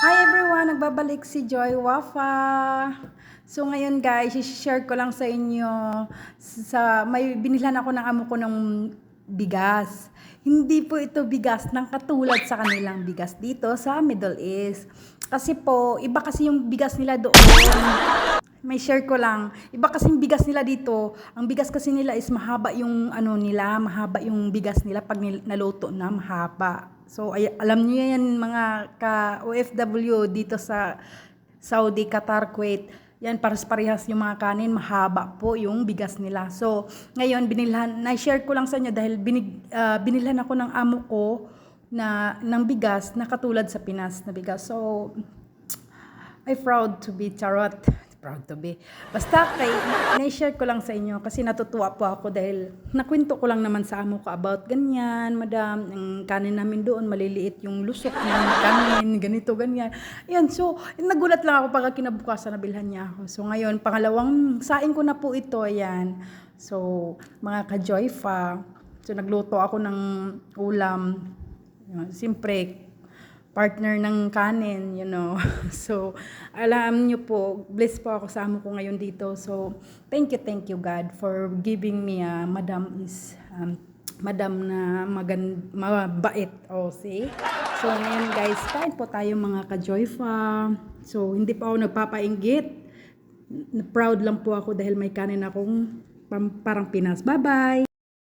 Hi everyone! Nagbabalik si Joy Wafa. So ngayon guys, i-share ko lang sa inyo may binilhan ako ng amo ko ng bigas. Hindi po ito bigas ng katulad sa kanilang bigas dito sa Middle East. Kasi po, iba kasi yung bigas nila doon. May share ko lang. Iba kasing bigas nila dito. Ang bigas kasi nila is mahaba yung mahaba yung bigas nila pag naluto na mahaba. So alam niyo yan mga ka-OFW dito sa Saudi, Qatar, Kuwait. Yan pares-parehas yung mga kanin, mahaba po yung bigas nila. So ngayon na-share ko lang sa inyo dahil binilhan ako ng amo ko ng bigas na katulad sa Pinas na bigas. So I proud to be charot. Proud to be. Basta na-share ko lang sa inyo kasi natutuwa po ako dahil nakwento ko lang naman sa amo ko about ganyan, madam, ang kanin namin doon, maliliit yung lusok ng kanin, ganito, ganyan. Yan, so, nagulat lang ako pagka kinabukasan na bilhan niya ako. So, ngayon, pangalawang saing ko na po ito, ayan. So, mga ka-Joyfa, so, nagluto ako ng ulam. Siyempre, partner ng kanin, you know. So, alam nyo po, blessed po ako sa amo ko ngayon dito. So, thank you God for giving me a madam na mabait. Oh, see? So, ngayon guys, kain po tayo mga ka-Joyfa. So, hindi pa ako nagpapainggit. Proud lang po ako dahil may kanin akong parang Pinas. Bye-bye!